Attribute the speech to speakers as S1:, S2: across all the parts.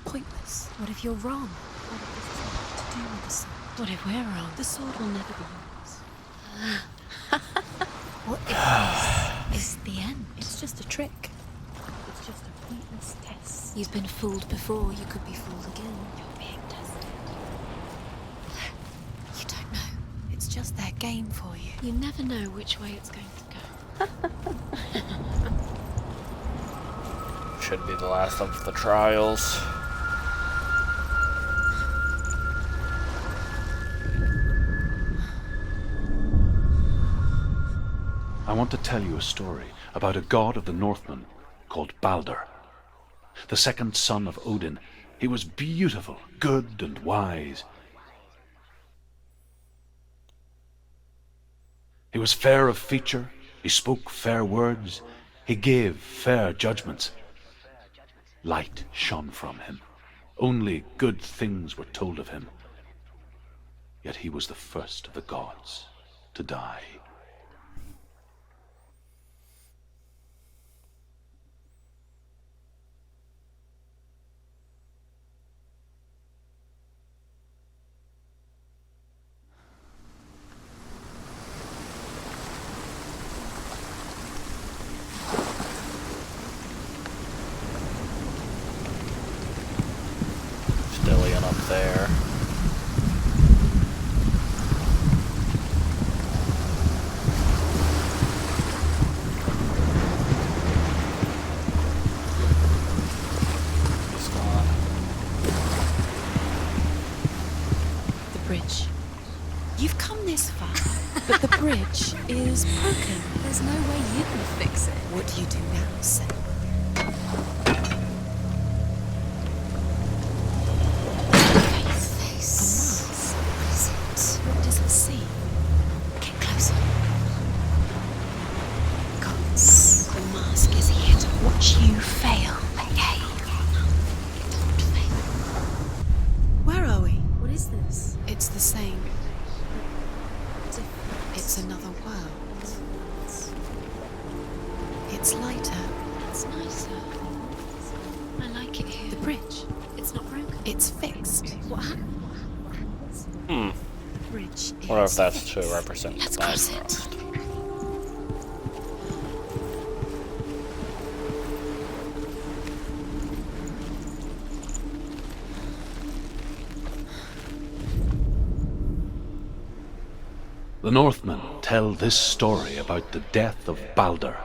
S1: pointless. What if you're wrong? What if this is nothing to do with the sword? What if we're wrong? The sword will never be yours. What if this is the end? It's just a trick. It's just a pointless test. You've been fooled before, you could be fooled again. You're being tested. You don't know. It's just their game for you. You never know which way it's going to go.
S2: Should be the last of the trials.
S3: I want to tell you a story about a god of the Northmen called Baldr. The second son of Odin. He was beautiful, good and wise. He was fair of feature, he spoke fair words, he gave fair judgments. Light shone from him. Only good things were told of him. Yet he was the first of the gods to die.
S2: Stillian up there. He's gone.
S1: The bridge. You've come this far, but the bridge is broken. There's no way you can fix it. What do you do now, Senua? What does it see? Get closer. Gods, the mask is here to watch you fail again. Don't fail. Where are we? What is this? It's the same. It's another world. It's lighter. It's nicer. I like it here. The bridge. It's not broken. It's fixed. What happened? Bridge
S2: Wonder
S1: is
S2: if that's
S1: fixed.
S2: to represent
S1: Let's
S2: the
S1: cross it.
S2: Bifrost.
S3: The Northmen tell this story about the death of Baldr.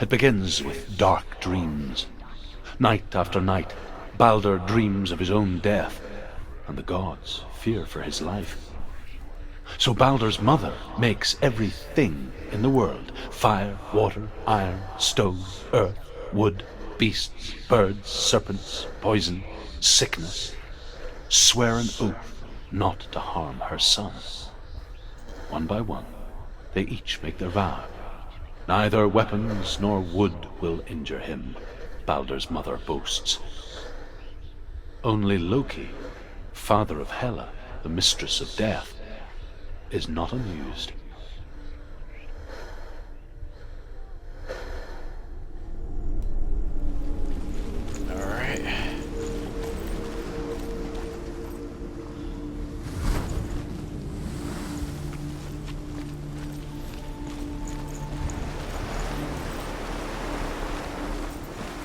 S3: It begins with dark dreams. Night after night, Baldr dreams of his own death, and the gods fear for his life. So Baldr's mother makes everything in the world: fire, water, iron, stone, earth, wood, beasts, birds, serpents, poison, sickness, swear an oath not to harm her son. One by one, they each make their vow. Neither weapons nor wood will injure him, Baldr's mother boasts. Only Loki, father of Hela, the mistress of death, is not amused.
S2: Alright.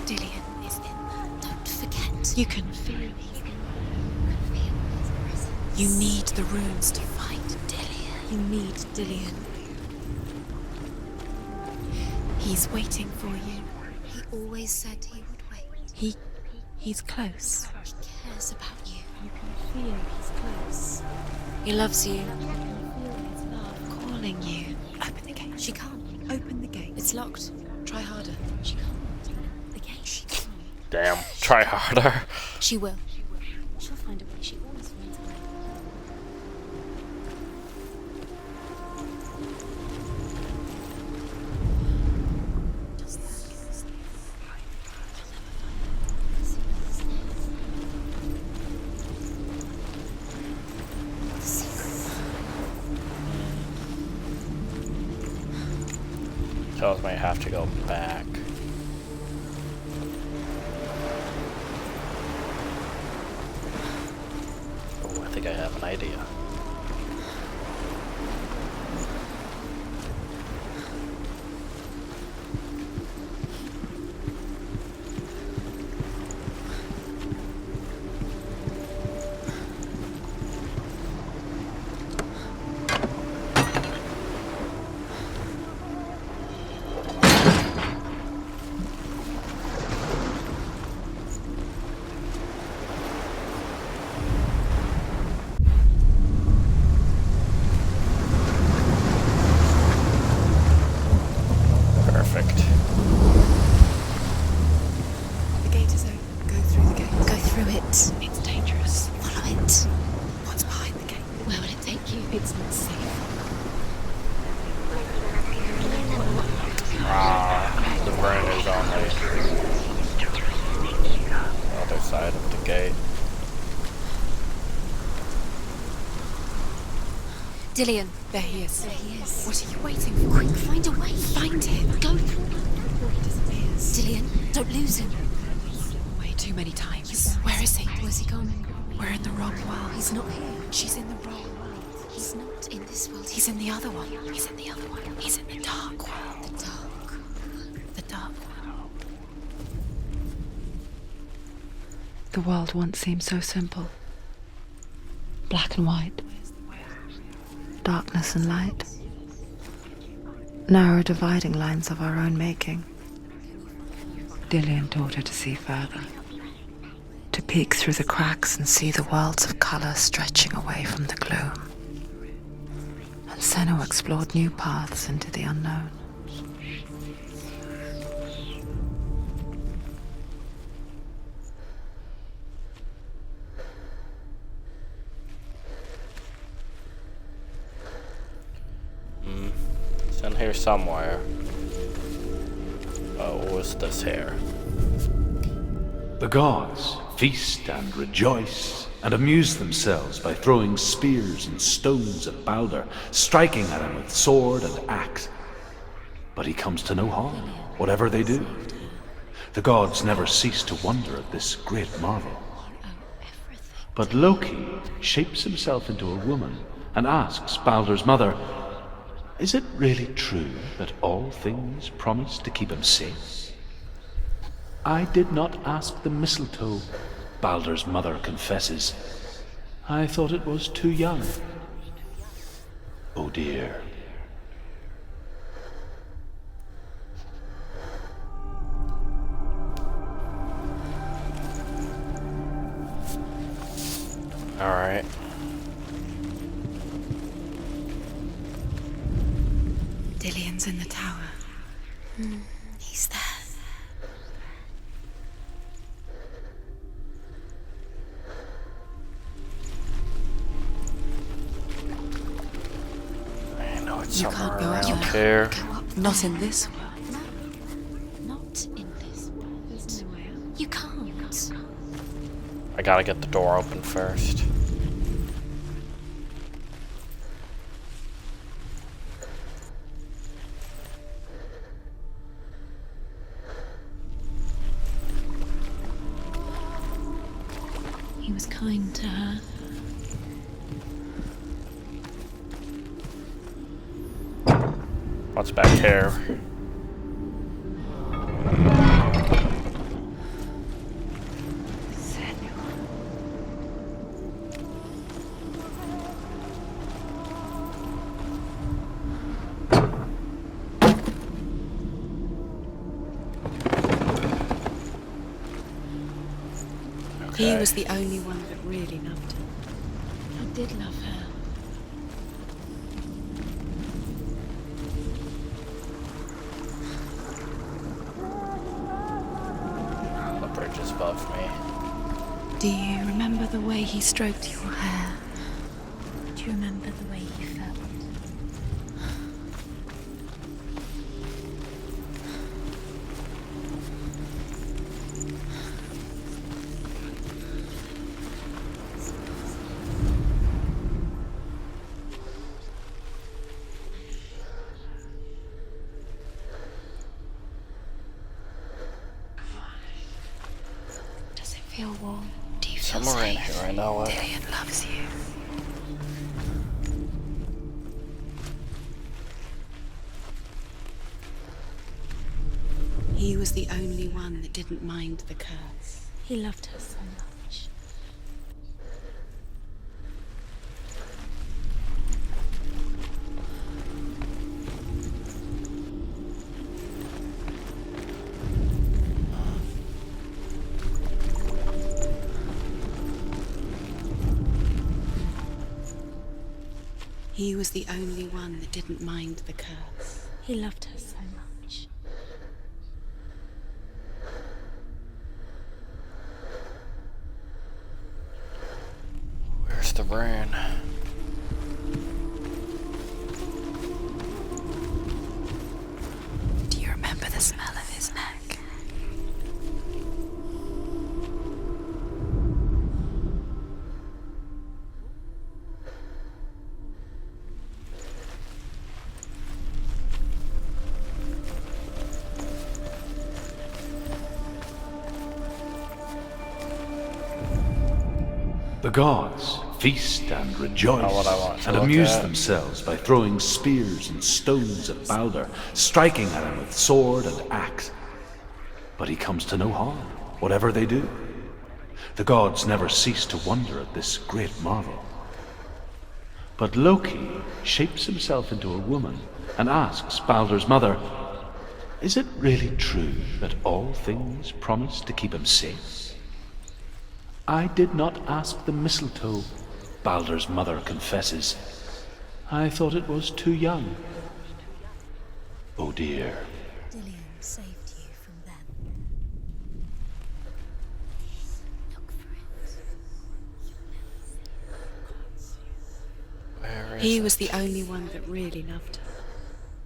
S1: Dillion is in there. Don't forget. You can feel his presence. You need the runes to fight Dillion. You need Dillion. He's waiting for you. He always said he would wait. He's close. He cares about you. You can feel he's close. He loves you. You can feel his love calling you. Open the gate. She can't. Open the gate. It's locked. Try harder. She can't. The gate. She can't.
S2: Damn, try harder.
S1: She will. She'll find a way. She always finds a way. Does that give us the
S2: Tells me I have to go back. I think I have an idea. Perfect.
S1: The gate is open. Go through the gate. Go through it. It's dangerous. Follow it. What's behind the gate? Where will it take you? It's not safe.
S2: The burn is on the other side of the gate.
S1: Dillian, there he is. There he is. What are you waiting for? Quick, find a way. Find him. Go through before he disappears. Dillian, don't lose him. Way too many times. Where is he? Where's he gone? We're in the wrong world. He's not here. She's in the wrong world. He's not in this world. He's in the other one. He's in the other one. He's in the dark world. The dark. The dark world.
S4: The world once seemed so simple. Black and white. Darkness and light. Narrow dividing lines of our own making. Dillian taught her to see further. To peek through the cracks and see the worlds of color stretching away from the gloom. And Senua explored new paths into the unknown.
S2: It's in here somewhere. Oh, what's this here?
S3: The gods feast and rejoice and amuse themselves by throwing spears and stones at Baldr, striking at him with sword and axe. But he comes to no harm, whatever they do. The gods never cease to wonder at this great marvel. But Loki shapes himself into a woman and asks Baldr's mother, "Is it really true that all things promise to keep him safe?" "I did not ask the mistletoe," Baldr's mother confesses. "I thought it was too young." Oh dear.
S2: Alright.
S1: Dillian's in the tower. He's there.
S2: I know it's
S1: You
S2: somewhere
S1: can't go
S2: around
S1: out.
S2: here.
S1: Go up.
S4: Not in this world.
S1: No, not in this world. There's no way out. You can't.
S2: I gotta get the door open first.
S1: He was kind to her.
S2: What's back here?
S1: He was the only one that really loved her. He did love her.
S2: The bridge is above me.
S1: Do you remember the way he stroked your hair? Do you remember the way he felt? Does it feel warm? Do you feel
S2: somewhere in here, I know it.
S4: Dillian loves you.
S1: He was the only one that didn't mind the curse. He loved her so much. He was the only one that didn't mind the curse. He loved her so much.
S2: Where's the brain?
S4: Do you remember the smell of his neck?
S3: The gods feast and rejoice
S2: Not what I want to
S3: and
S2: look
S3: amuse
S2: at.
S3: themselves by throwing spears and stones at Baldr, striking at him with sword and axe. But he comes to no harm, whatever they do. The gods never cease to wonder at this great marvel. But Loki shapes himself into a woman and asks Baldr's mother, "Is it really true that all things promise to keep him safe?" "I did not ask the mistletoe," Baldr's mother confesses. "I thought it was too young." Oh dear.
S1: Dillian saved you from them. Look for it.
S2: Where is
S1: He
S2: it?
S1: was the only one that really loved her.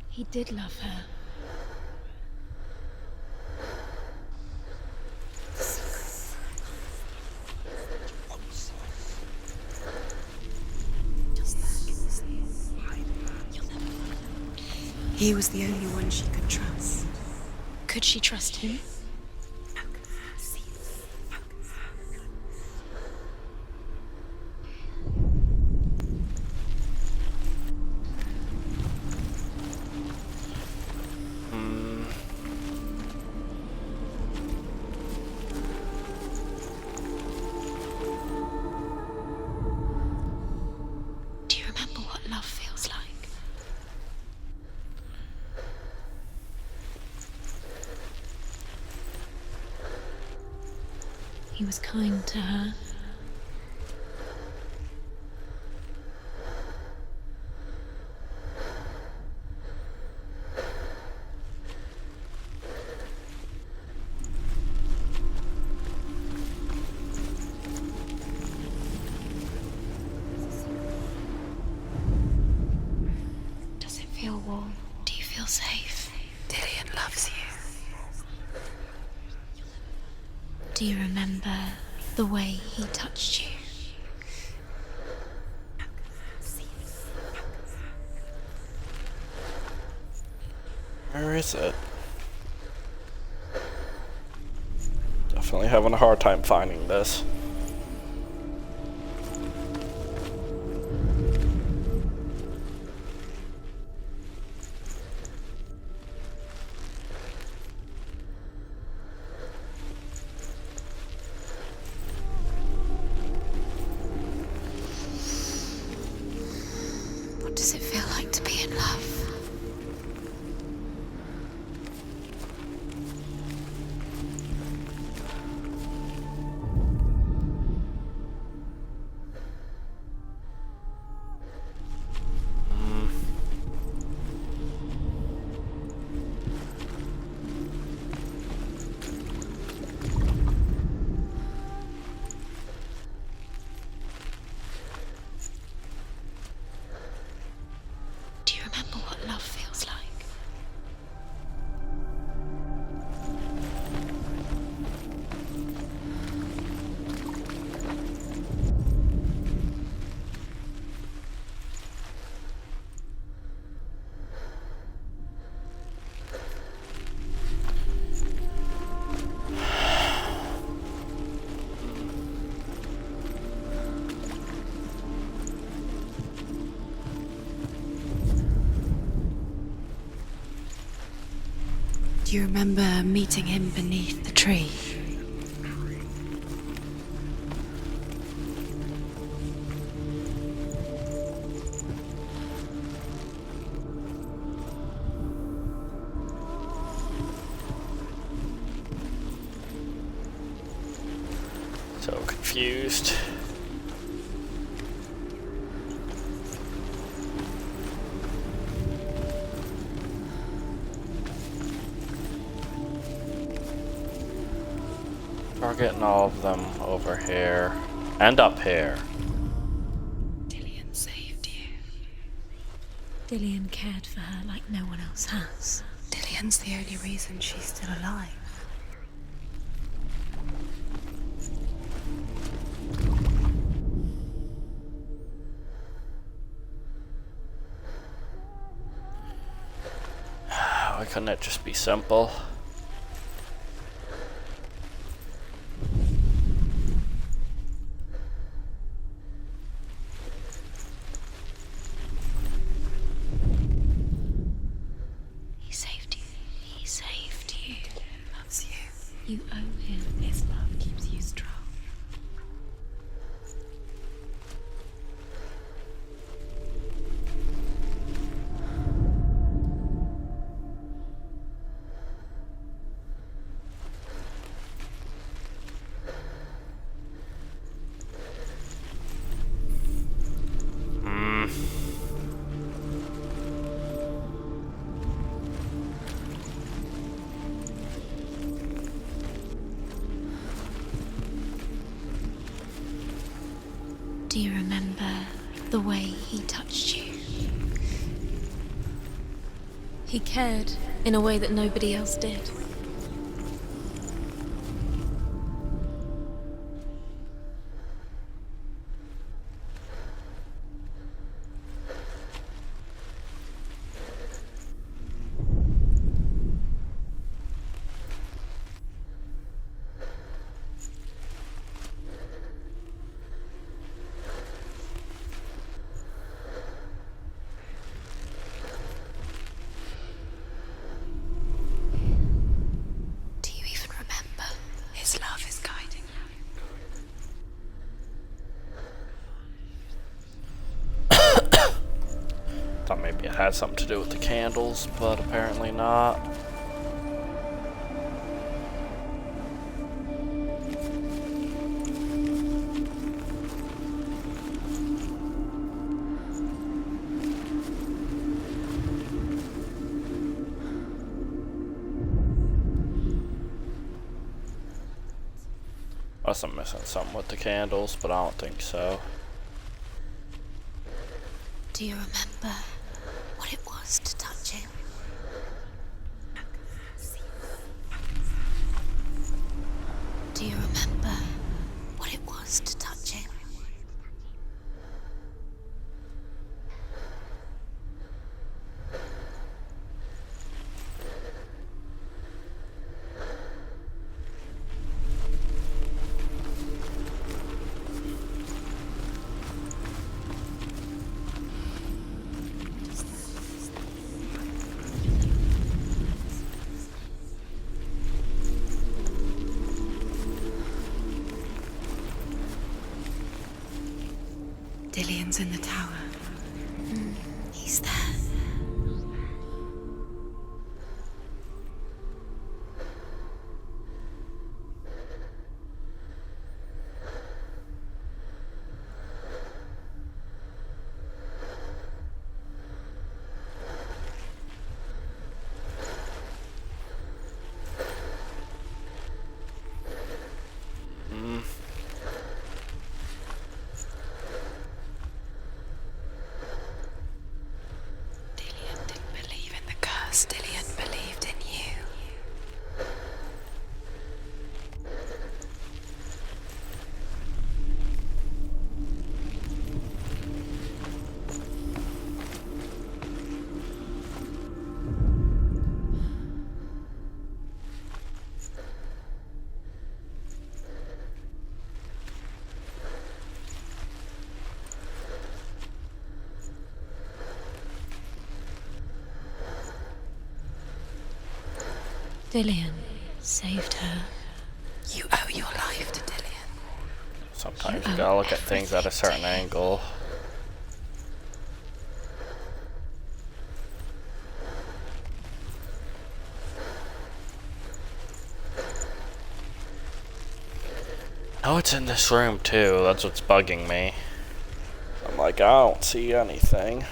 S1: He did love her. He was the only one she could trust. Could she trust him? Do you remember what love feels like? He was kind to her. Does it feel warm? Do you feel safe?
S4: Dillian loves you.
S1: Do you remember the way he touched you?
S2: Where is it? Definitely having a hard time finding this.
S1: What does it feel like to be in love? Do you remember meeting him beneath the tree?
S2: So confused. We're getting all of them over here and up here.
S1: Dillian saved you. Dillian cared for her like no one else has. Dillian's the only reason she's still alive.
S2: Why couldn't it just be simple?
S1: He saved you. He saved you. He loves you. You owe him. His love keeps you strong. Do you remember the way he touched you? He cared in a way that nobody else did. Do you even remember? His love is guiding you.
S2: Thought maybe it had something to do with the candles, but apparently not. Unless I'm missing something with the candles, but I don't think so.
S1: Do you remember what it was to touch him? Do you remember what it was to touch him? Dillian's in the tower. He's there. Dillian saved her.
S4: You owe your life to Dillian.
S2: Sometimes you gotta look at things at a certain angle. Oh, it's in this room too. That's what's bugging me. I'm like, I don't see anything.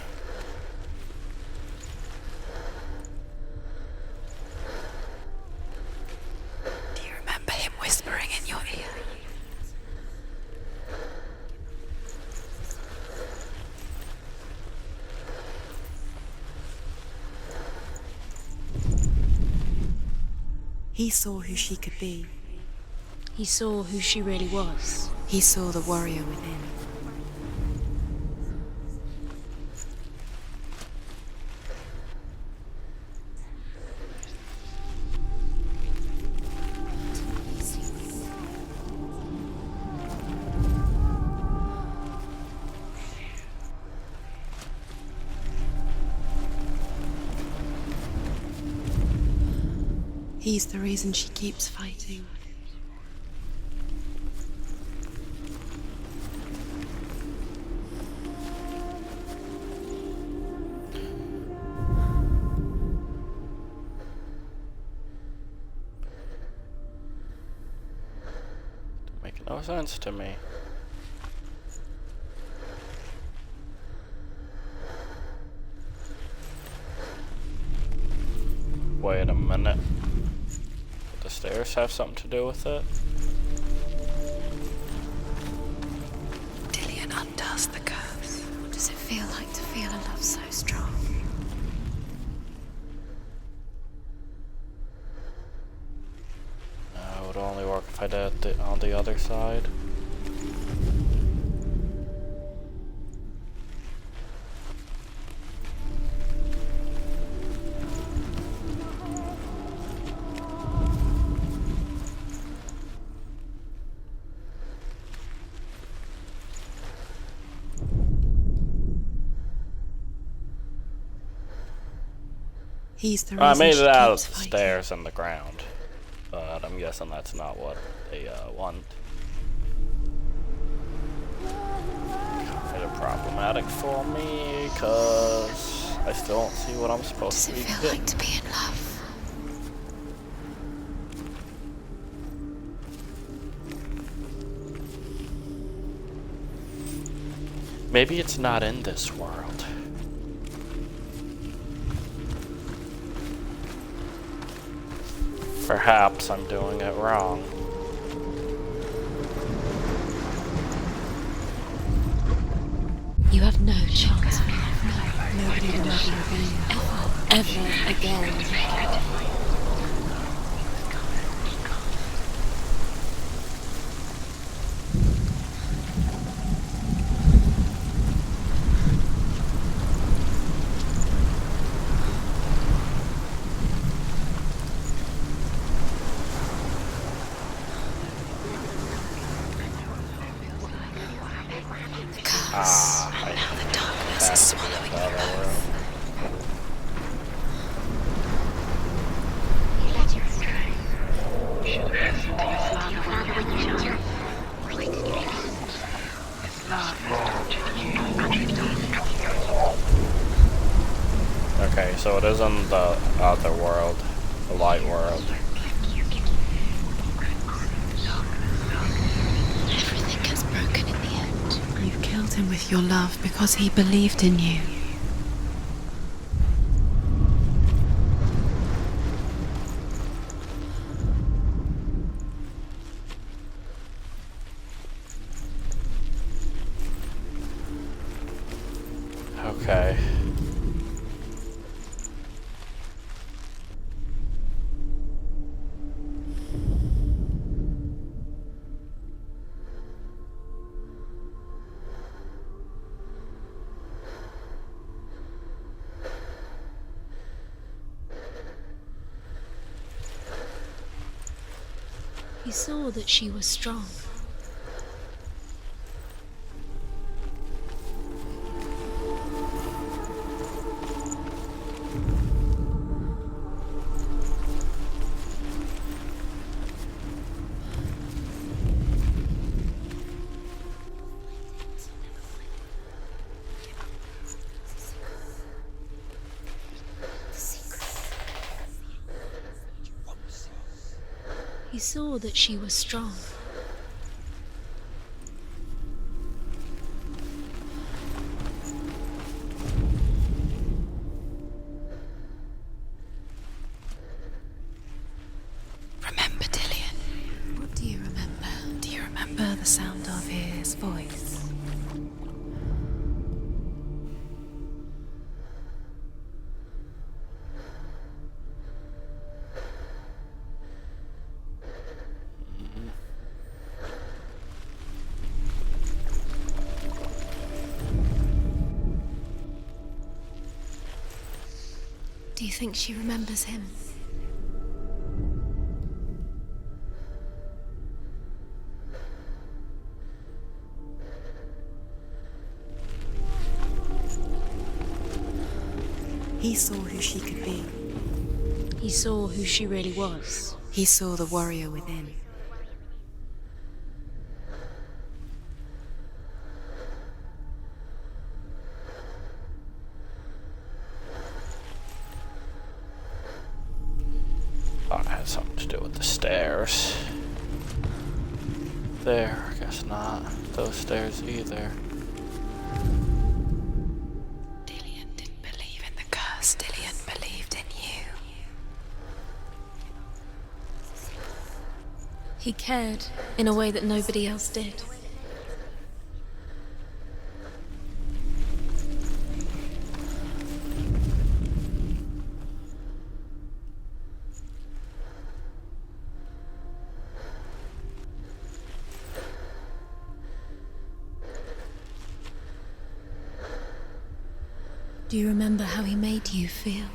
S4: Do you remember him whispering in your ear?
S1: He saw who she could be.
S5: He saw who she really was.
S1: He saw the warrior within. He's the reason she keeps fighting.
S2: Make no sense to me. Wait a minute. Would the stairs have something to do with it?
S4: Dillian undoes the curse.
S1: What does it feel like to feel a love so strong?
S2: No, it would only work if I did it on the other side.
S1: He's the
S2: I
S1: reason
S2: made
S1: she
S2: it out of
S1: keeps
S2: the
S1: fighting.
S2: stairs and the ground, but I'm guessing that's not what they want. Kind of problematic for me, cause I still don't see what I'm
S1: What
S2: supposed
S1: does
S2: to
S1: it
S2: be
S1: feel
S2: getting.
S1: like to be in love?
S2: Maybe it's not in this world. Perhaps I'm doing it wrong.
S1: You have no chance of love now. Nobody will love you again. Ever again.
S2: Ah, I
S1: Now the darkness
S2: have
S1: is
S2: to be in
S1: swallowing
S2: the
S1: you
S2: other
S1: both.
S2: room. Okay, so it is in the other world, the light world.
S1: Everything gets broken in the end. You killed him with your love because he believed in you.
S2: Okay.
S5: He saw that she was strong. He saw that she was strong.
S4: Remember Dillian?
S1: What do you remember? Do you remember the sound of his voice? Do you think she remembers him? He saw who she could be.
S5: He saw who she really was.
S1: He saw the warrior within.
S2: Oh, it had something to do with the stairs. There, I guess not. Those stairs either.
S4: Dillian didn't believe in the curse. Dillian believed in you.
S5: He cared in a way that nobody else did. Do you remember how he made you feel?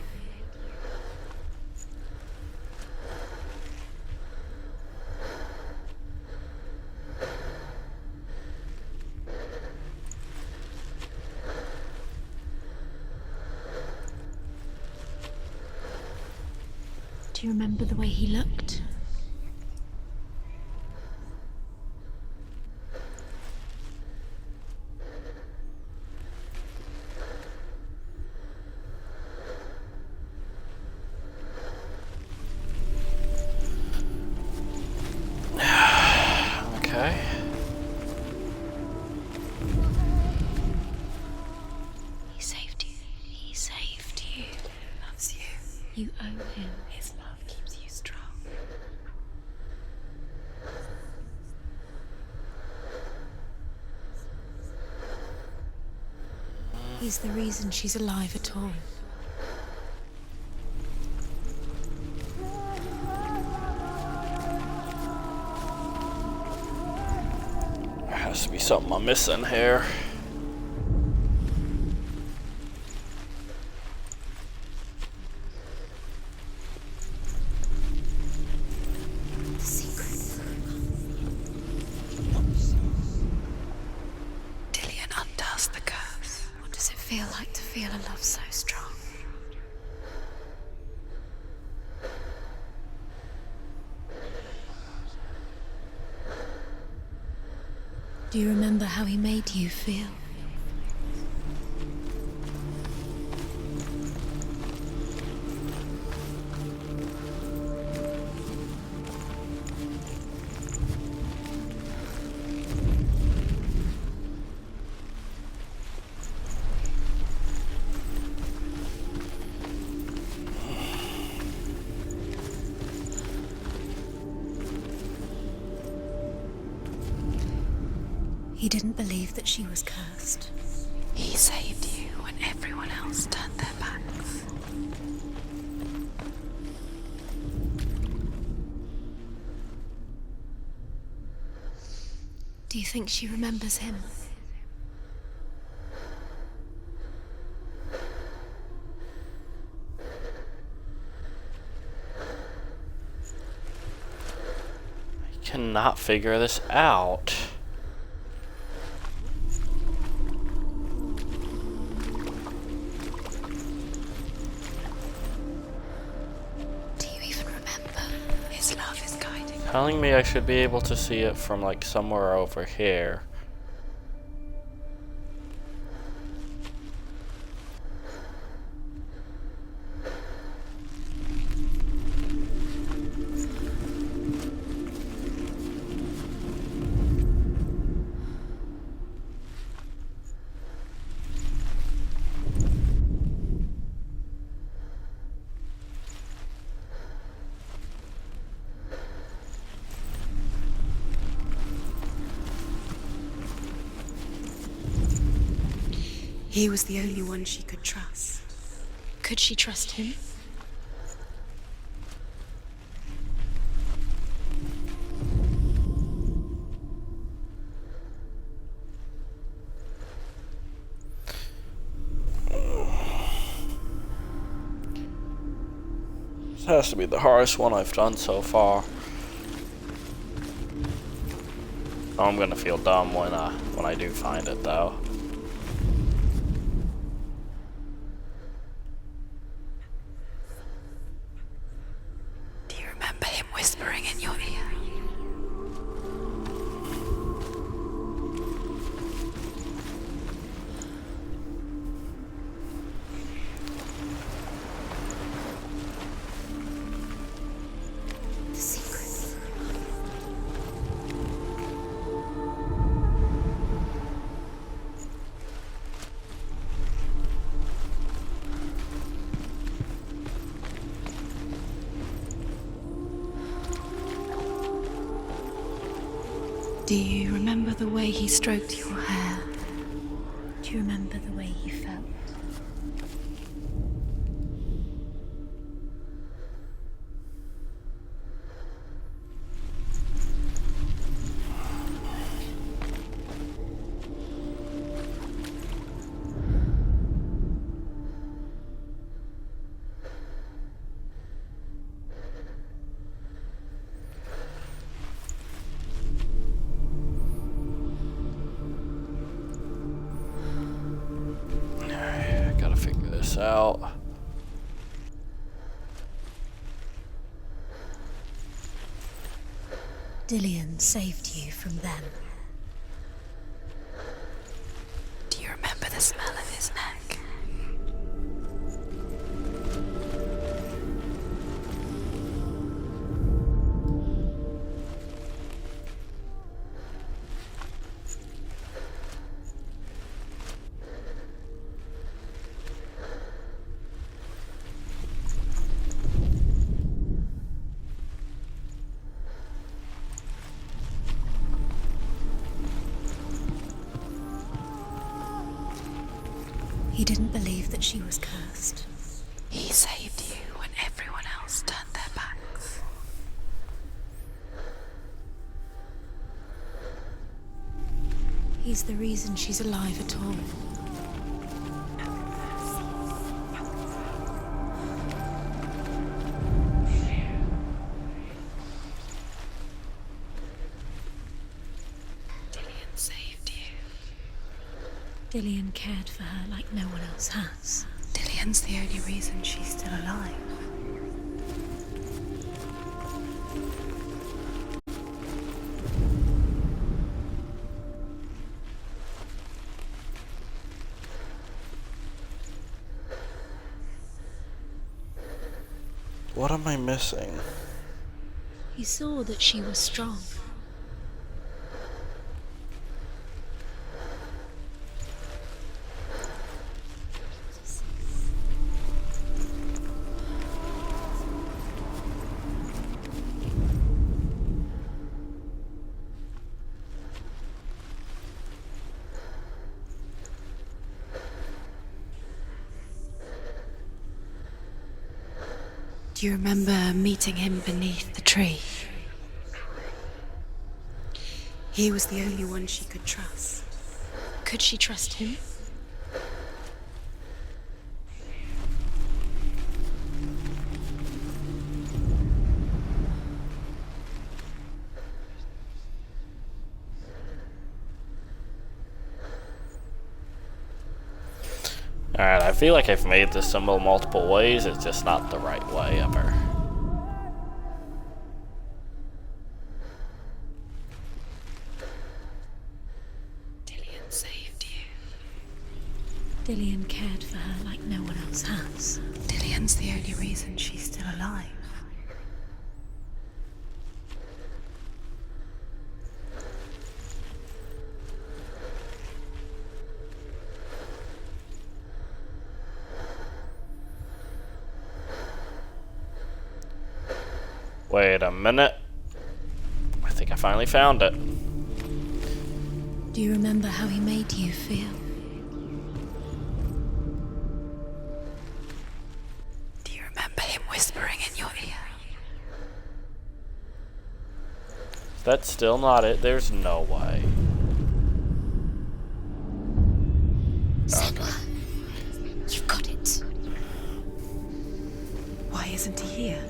S5: Do you remember the way he looked?
S2: Okay.
S5: He saved you. He saved you.
S4: He loves you.
S5: You owe him.
S4: His love keeps you strong.
S5: He's the reason she's alive at all.
S2: There has to be something I'm missing here.
S1: The secret.
S4: Dillian undoes the curse.
S1: What does it feel like to feel a love so strong?
S5: Do you remember how he made you feel? He didn't believe that she was cursed.
S4: He saved you when everyone else turned their backs.
S5: Do you think she remembers him?
S2: I cannot figure this out.
S1: Do you even remember?
S4: His love is guiding.
S2: Telling me I should be able to see it from like somewhere over here.
S1: He was the only one she could trust. Could she trust him?
S2: This has to be the hardest one I've done so far. I'm gonna feel dumb when I do find it though.
S4: Do you remember him whispering in your ear?
S1: The secret. Do you remember the way he stroked your hair? Do you remember the way he felt?
S2: Gotta figure this out.
S1: Dillian saved you from them.
S4: Do you remember the smell of his neck?
S1: He didn't believe that she was cursed.
S4: He saved you when everyone else turned their backs.
S1: He's the reason she's alive at all.
S4: Dillian saved you.
S1: Dillian cared for her like no one else has.
S4: Dillian's the only reason she's still alive.
S2: What am I missing?
S1: He saw that she was strong.
S4: Do you remember meeting him beneath the tree?
S1: He was the only one she could trust. Could she trust him?
S2: Alright, I feel like I've made this symbol multiple ways, it's just not the right way ever.
S4: Dillian saved you.
S1: Dillian cared for her like no one else has.
S4: Dillian's the only reason she's still alive.
S2: Wait a minute. I think I finally found it.
S1: Do you remember how he made you feel?
S2: That's still not it. There's no way.
S1: Senua, you've got it.
S4: Why isn't he here?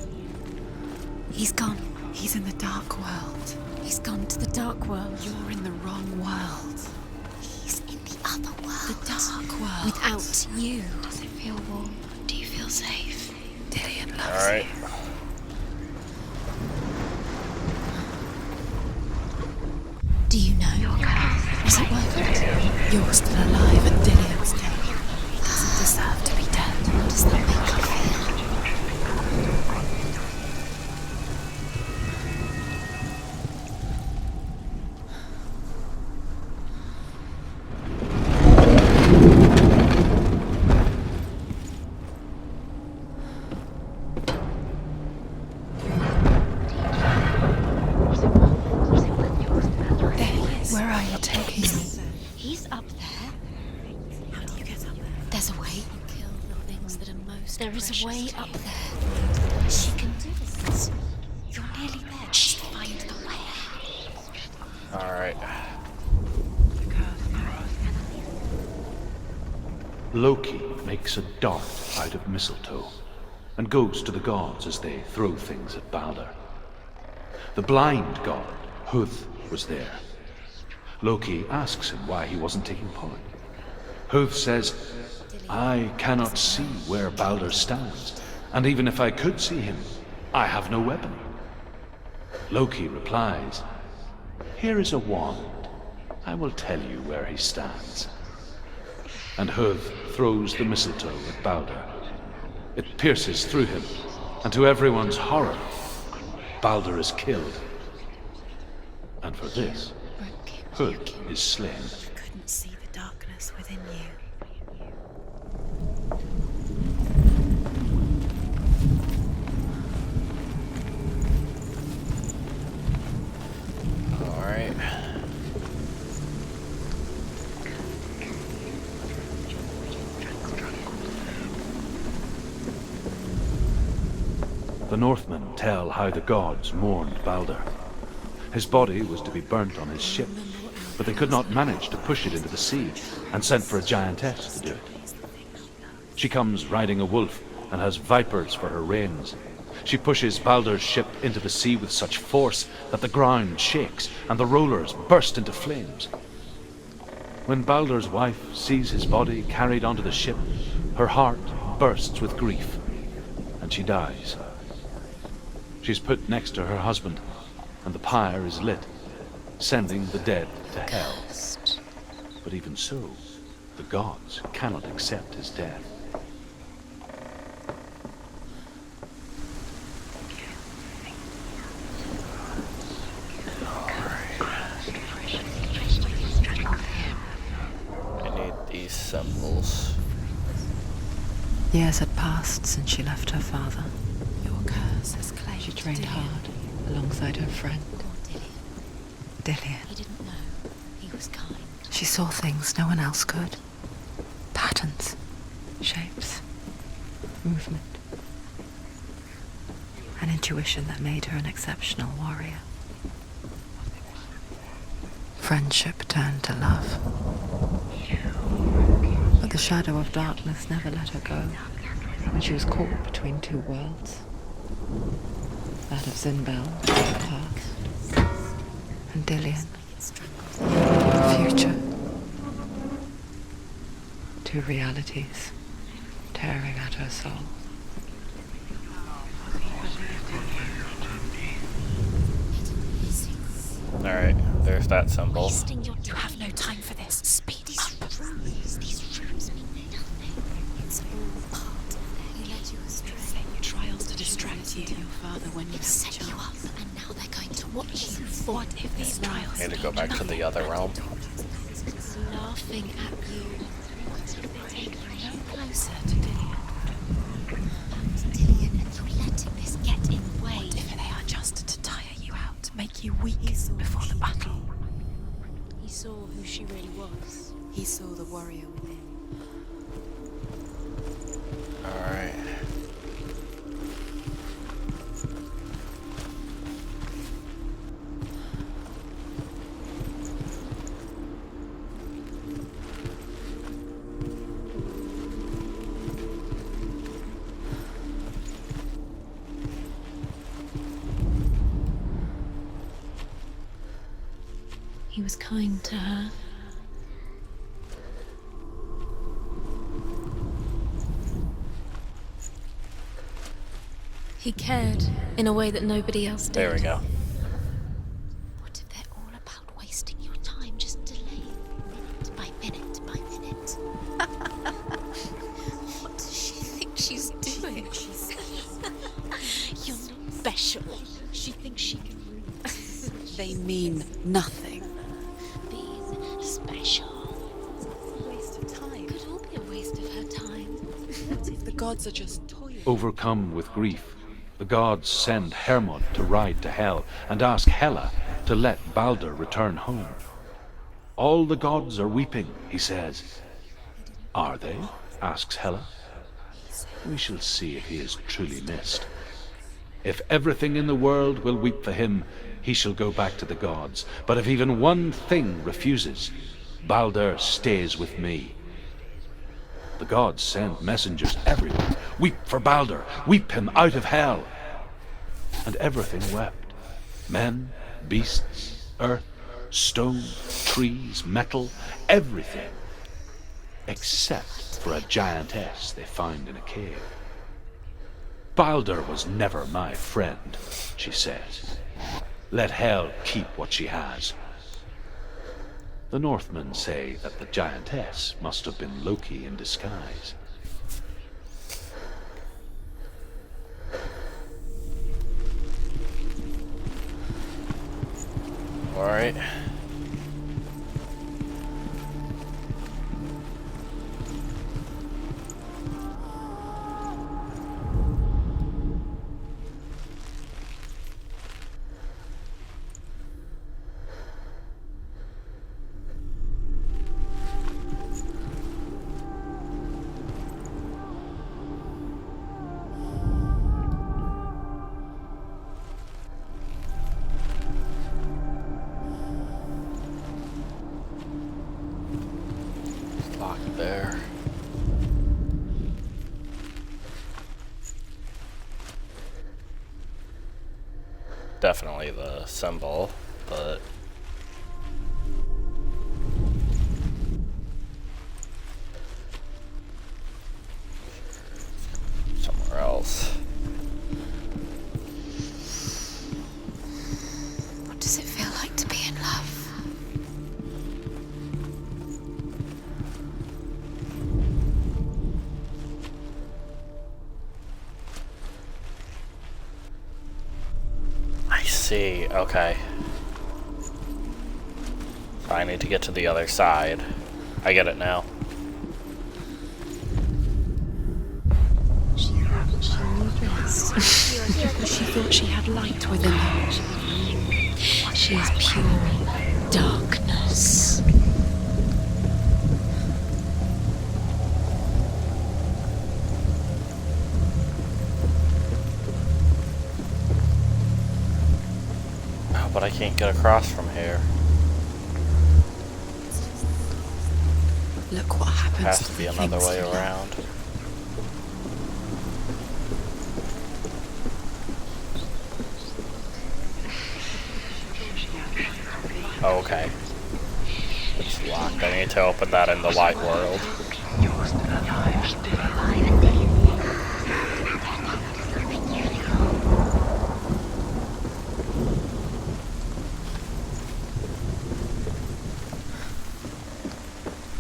S1: He's gone.
S4: He's in the dark world.
S1: He's gone to the dark world.
S4: You're in the wrong world.
S1: He's in the other world.
S4: The dark world.
S1: Without you.
S5: Does it feel warm? Do you feel safe?
S4: Dillian loves
S2: Alright.
S4: you.
S1: Do you know? Was it worth it?
S4: You're still alive and Dillian's dead. He doesn't deserve to be dead.
S1: What does that make you feel?
S4: Where are you taking me?
S1: He's up there.
S4: How do you get up there?
S1: There's a way. You kill the things that are most
S5: There is a
S1: precious
S5: way
S1: to
S5: up
S1: you.
S5: there.
S1: She can do this. You're nearly there. Just find the way.
S2: Alright.
S3: Loki makes a dart out of mistletoe and goes to the gods as they throw things at Baldr. The blind god, Huth, was there. Loki asks him why he wasn't taking part. Huth says, I cannot see where Baldr stands, and even if I could see him, I have no weapon. Loki replies, here is a wand. I will tell you where he stands. And Huth throws the mistletoe at Baldr. It pierces through him, and to everyone's horror, Baldr is killed. And for this, Huth is slain.
S4: You couldn't see the darkness within you.
S2: Alright.
S3: The Northmen tell how the gods mourned Baldr. His body was to be burnt on his ship, but they could not manage to push it into the sea, and sent for a giantess to do it. She comes riding a wolf and has vipers for her reins. She pushes Baldr's ship into the sea with such force that the ground shakes and the rollers burst into flames. When Baldr's wife sees his body carried onto the ship, her heart bursts with grief, and she dies. She's put next to her husband, and the pyre is lit, sending the dead to hell. But even so, the gods cannot accept his death.
S2: I need these symbols.
S4: Years had passed since she left her father.
S1: Your curse has claimed
S4: She trained
S1: Dillian.
S4: hard alongside her friend,
S1: Poor Dillian.
S4: Dillian.
S1: He didn't know. He was kind.
S4: She saw things no one else could. Patterns, shapes, movement. An intuition that made her an exceptional warrior. Friendship turned to love. But the shadow of darkness never let her go when she was caught between two worlds. That of Zinbel, the past, and Dillian, the future. Two realities tearing at her soul.
S2: Alright, there's that symbol.
S1: Wasting your
S4: You have no time for this. Speed up.
S1: These rooms mean nothing. It's all part of their He led you astray.
S4: Trials to distract you. Your father when you
S1: They've set you up, and now they're going to watch you.
S4: What if these trials?
S2: I need to go back to the other realm.
S1: Laughing at you. Take you
S4: Closer to Dillian.
S1: Dillian, and you're letting this get in the way.
S4: What if they are just to tire you out, make you weak before the battle?
S5: He saw who she really was.
S1: He saw the warrior within.
S2: Alright.
S1: He was kind to her. He cared in a way that nobody else did.
S2: There we go.
S5: What if they're all about wasting your time, just delaying minute by minute by minute?
S1: What does she think she's doing?
S5: You're not special. She thinks she can ruin
S4: They mean nothing.
S5: being special.
S4: Waste of time.
S5: Could all be a waste of her time.
S4: What if the gods are just toying?
S3: Overcome with grief, the gods send Hermod to ride to Hell and ask Hela to let Baldr return home. All the gods are weeping, he says. Are they? Asks Hela. We shall see if he is truly missed. If everything in the world will weep for him, he shall go back to the gods. But if even one thing refuses, Baldr stays with me. The gods send messengers everywhere. Weep for Baldr! Weep him out of hell! And everything wept. Men, beasts, earth, stone, trees, metal, everything. Except for a giantess they find in a cave. Baldr was never my friend, she says. Let hell keep what she has. The Northmen say that the giantess must have been Loki in disguise.
S2: All right. Locked there. Definitely the symbol, but somewhere else.
S1: What does it feel like to be in love?
S2: I see, okay. So I need to get to the other side. I get it now.
S1: She thought she knew this. She thought she had light within her. She is pure darkness.
S2: Oh, but I can't get across from here.
S4: Look what happens.
S2: Has to
S4: to
S2: be
S4: the
S2: another
S4: things
S2: way
S4: you love.
S2: around. Oh, okay. It's locked. I need to open that in the light world.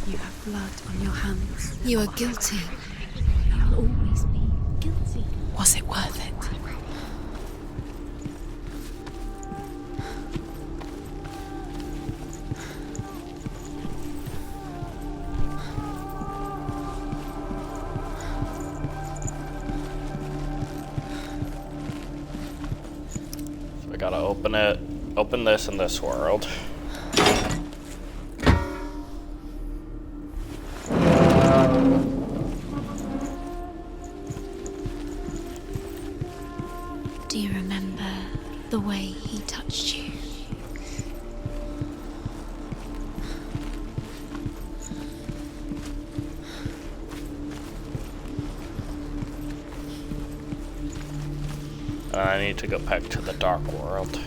S4: You have blood on your hands.
S1: You are guilty.
S5: You'll always be guilty.
S1: Was it worth it?
S2: So I gotta open this in this world.
S1: Do you remember the way he touched you?
S2: I need to go back to the dark world.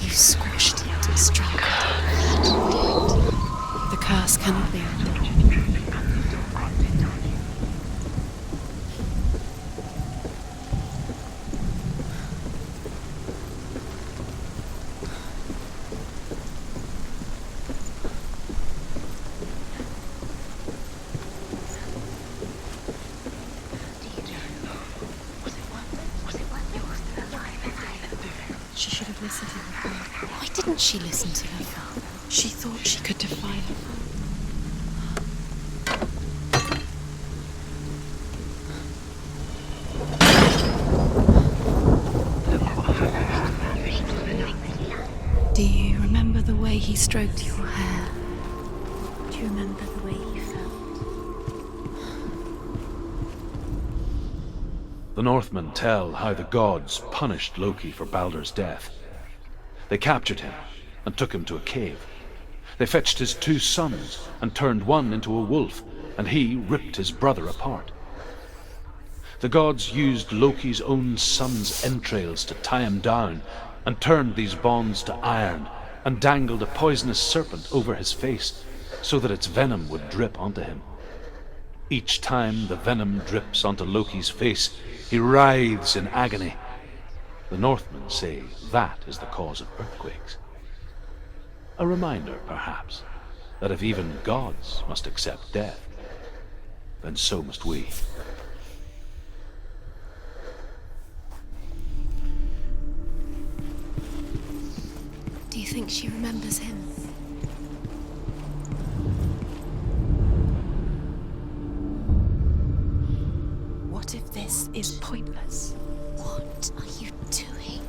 S1: You squashed it, struck it. The curse cannot be undone. She should have listened to her father.
S5: Why didn't she listen to her father?
S1: She thought she could defy her father. Do you remember the way he stroked your hair? Do you remember the way he felt?
S3: The Northmen tell how the gods punished Loki for Baldr's death. They captured him and took him to a cave. They fetched his 2 sons and turned one into a wolf, and he ripped his brother apart. The gods used Loki's own son's entrails to tie him down and turned these bonds to iron and dangled a poisonous serpent over his face so that its venom would drip onto him. Each time the venom drips onto Loki's face, he writhes in agony. The Northmen say that is the cause of earthquakes. A reminder, perhaps, that if even gods must accept death, then so must we.
S1: Do you think she remembers him? What if this is pointless?
S5: What are you doing?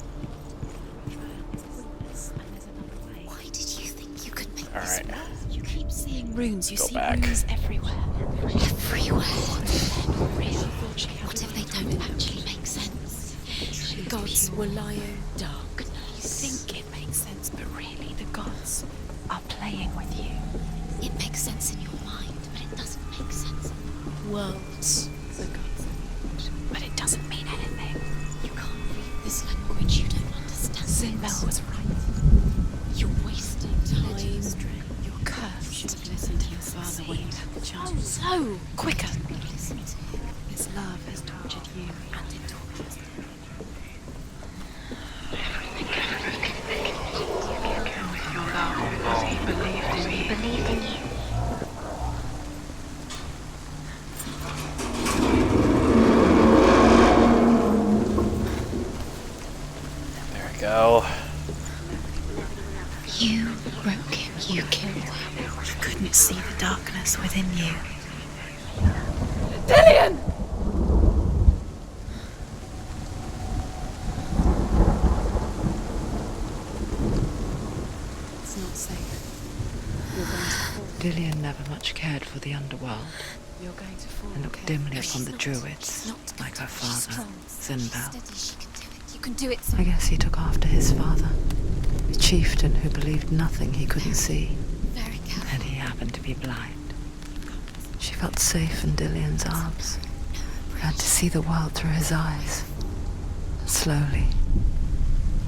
S5: Why did you think you could make this
S2: Alright.
S5: work?
S1: You keep seeing runes. You
S2: Go
S1: see
S2: back.
S1: runes everywhere.
S5: Everywhere.
S1: Real.
S5: What if they don't actually make sense?
S1: The gods were lying.
S5: Darkness.
S1: You think it makes sense, but really the gods are playing with you.
S5: It makes sense in your mind, but it doesn't make sense.
S1: Worlds. The gods. But it doesn't mean anything.
S5: You can't read this language. You don't understand.
S1: Sinbel was right.
S5: You're wasting time.
S1: You're cursed. You should have listened to your father when you had the chance. So quicker.
S5: Listen to him.
S1: His love has tortured you.
S5: And it tortures them.
S4: He believed in you.
S2: There we go.
S1: You broke him. You killed him. You couldn't see the darkness within you. Dillian! It's not safe. You're going to fall.
S4: Dillian never much cared for the underworld
S1: You're going to fall.
S4: and looked
S1: okay?
S4: dimly
S5: No,
S4: upon
S5: she's
S4: the
S5: not.
S4: druids,
S5: She's not
S4: like her
S5: She's
S4: father,
S5: strong.
S4: Sinbel.
S5: She's steady. She can do it. You can do it.
S4: I guess he took after his father, a chieftain who believed nothing he couldn't see,
S5: Very careful.
S4: and he happened to be blind. She felt safe in Dillian's arms, had to see the world through his eyes. Slowly,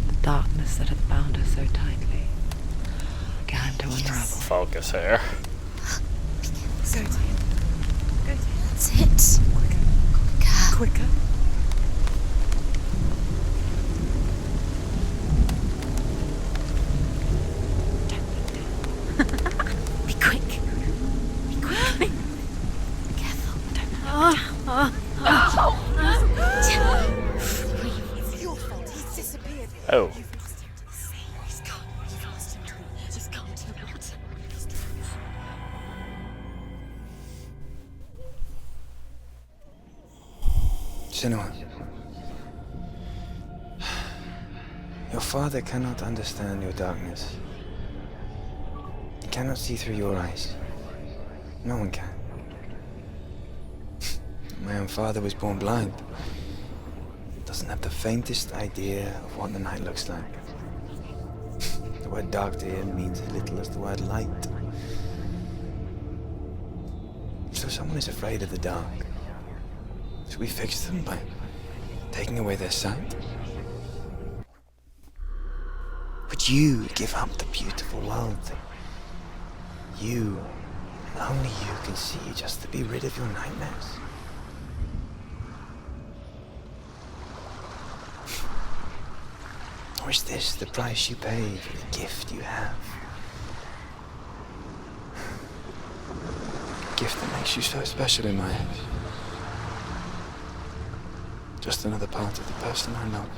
S4: the darkness that had bound her so tightly began to unravel.
S2: Focus here.
S1: Go to him. Go to him.
S5: That's it. Quicker.
S1: Quicker.
S5: Be quick. Be quick. Be careful. It's your fault. He's disappeared.
S2: Oh.
S5: He's gone. You've lost him. Just gone to the water.
S6: Senua, your father cannot understand your darkness. He cannot see through your eyes. No one can. My own father was born blind. Doesn't have the faintest idea of what the night looks like. The word dark to him means as little as the word light. So someone is afraid of the dark. Should we fix them by taking away their sight? Which you give up the beautiful world that you, and only you, can see just to be rid of your nightmares? Or is this the price you pay for the gift you have? A gift that makes you so special in my eyes. Just another part of the person I love.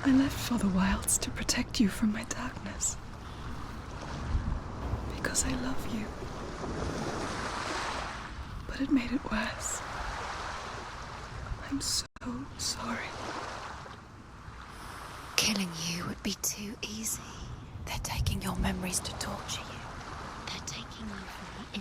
S7: I left for the wilds to protect you from my darkness. Because I love you. But it made it worse. I'm so sorry.
S1: Killing you would be too easy. They're taking your memories to torture you.
S5: They're taking you from the